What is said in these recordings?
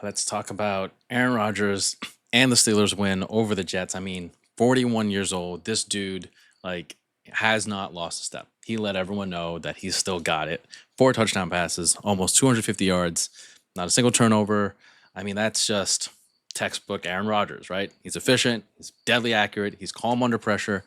let's talk about Aaron Rodgers and the Steelers win over the Jets. I mean, 41 years old. This dude, like, has not lost a step. He let everyone know that he's still got it. Four touchdown passes, almost 250 yards, not a single turnover. I mean, that's just textbook Aaron Rodgers, right? He's efficient, he's deadly accurate, he's calm under pressure.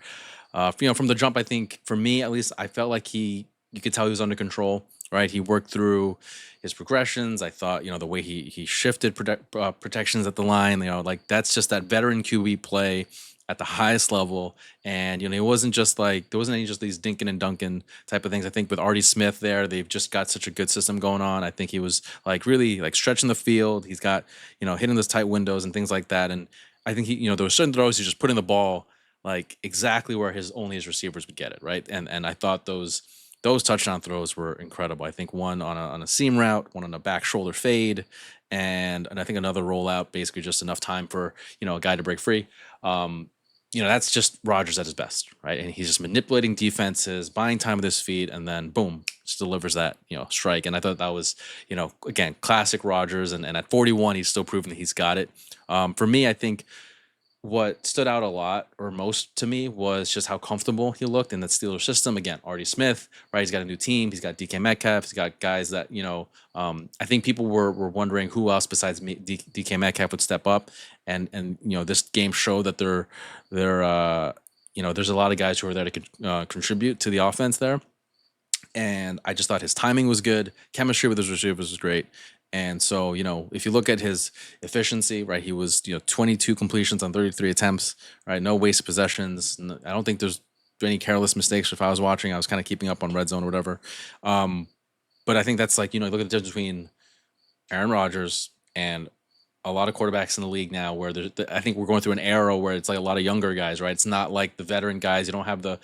From the jump, I think for me at least, I felt like you could tell he was under control, right? He worked through his progressions. I thought, the way he shifted protections at the line, like that's just that veteran QB play at the highest level. And it wasn't just like there wasn't any just these dinking and dunking type of things. I think with Artie Smith there, they've just got such a good system going on. I think he was like really like stretching the field. He's got hitting those tight windows and things like that. And I think there were certain throws he's just putting the ball like exactly where his receivers would get it, right? And I thought those touchdown throws were incredible. I think one on a seam route, one on a back shoulder fade, and I think another rollout, basically just enough time for a guy to break free. That's just Rodgers at his best, right? And he's just manipulating defenses, buying time with his feet, and then boom, just delivers that strike. And I thought that was again classic Rodgers. And at 41, he's still proving that he's got it. For me, I think what stood out a lot or most to me was just how comfortable he looked in that Steelers system. Again, Artie Smith, right? He's got a new team. He's got DK Metcalf. He's got guys that, I think people were wondering who else besides DK Metcalf would step up. And this game showed that there's a lot of guys who are there to contribute to the offense there. And I just thought his timing was good. Chemistry with his receivers was great. And so, if you look at his efficiency, right, he was, 22 completions on 33 attempts, right? No wasted possessions. I don't think there's any careless mistakes. If I was watching, I was kind of keeping up on red zone or whatever. But I think that's like, look at the difference between Aaron Rodgers and a lot of quarterbacks in the league now where I think we're going through an era where it's like a lot of younger guys, right? It's not like the veteran guys. You don't have the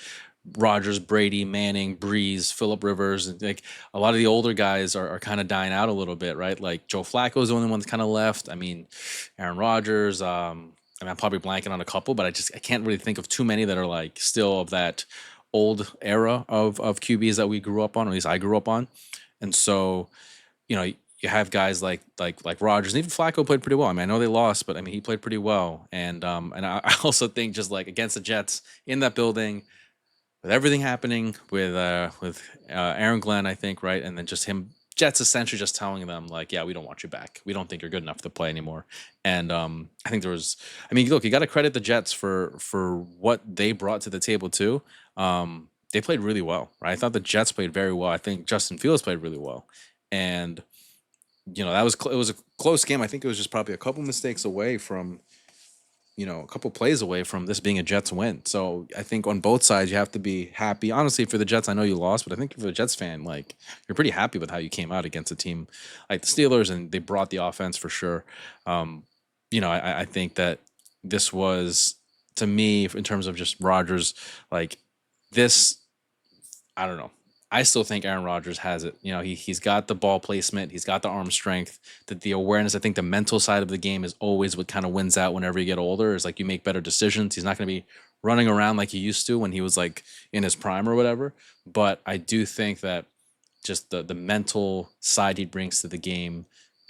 Rodgers, Brady, Manning, Breeze, Phillip Rivers, and like a lot of the older guys are kind of dying out a little bit, right? Like Joe Flacco is the only one that's kind of left. I mean, Aaron Rodgers. I'm probably blanking on a couple, but I can't really think of too many that are like still of that old era of QBs that we grew up on, or at least I grew up on. And so, you have guys like Rodgers, and even Flacco played pretty well. I mean, I know they lost, but I mean he played pretty well. And I also think just like against the Jets in that building with everything happening with Aaron Glenn, I think, right, and then just him, Jets essentially just telling them like, yeah, we don't want you back. We don't think you're good enough to play anymore. And I think I mean, look, you got to credit the Jets for what they brought to the table too. They played really well, right? I thought the Jets played very well. I think Justin Fields played really well, and that it was a close game. I think it was just probably a couple mistakes away from a couple plays away from this being a Jets win. So I think on both sides, you have to be happy. Honestly, for the Jets, I know you lost, but I think for a Jets fan, like you're pretty happy with how you came out against a team like the Steelers, and they brought the offense for sure. I think that this was, to me, in terms of just Rodgers, like this, I don't know. I still think Aaron Rodgers has it. He's got the ball placement, he's got the arm strength, the awareness. I think the mental side of the game is always what kind of wins out whenever you get older. Is like you make better decisions. He's not going to be running around like he used to when he was like in his prime or whatever. But I do think that just the mental side he brings to the game,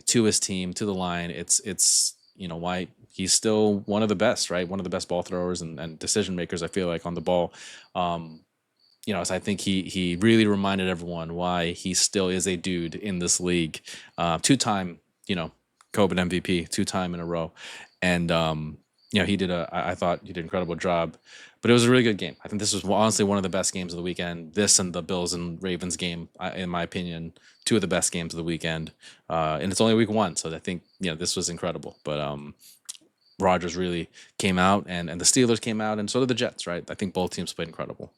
to his team, to the line, it's why he's still one of the best, right? One of the best ball throwers and decision makers, I feel like, on the ball. So I think he really reminded everyone why he still is a dude in this league. Two-time, COVID MVP, two-time in a row. And, I thought he did an incredible job. But it was a really good game. I think this was honestly one of the best games of the weekend. This and the Bills and Ravens game, in my opinion, two of the best games of the weekend. And it's only week one, so I think, this was incredible. But Rodgers really came out, and the Steelers came out, and so did the Jets, right? I think both teams played incredible.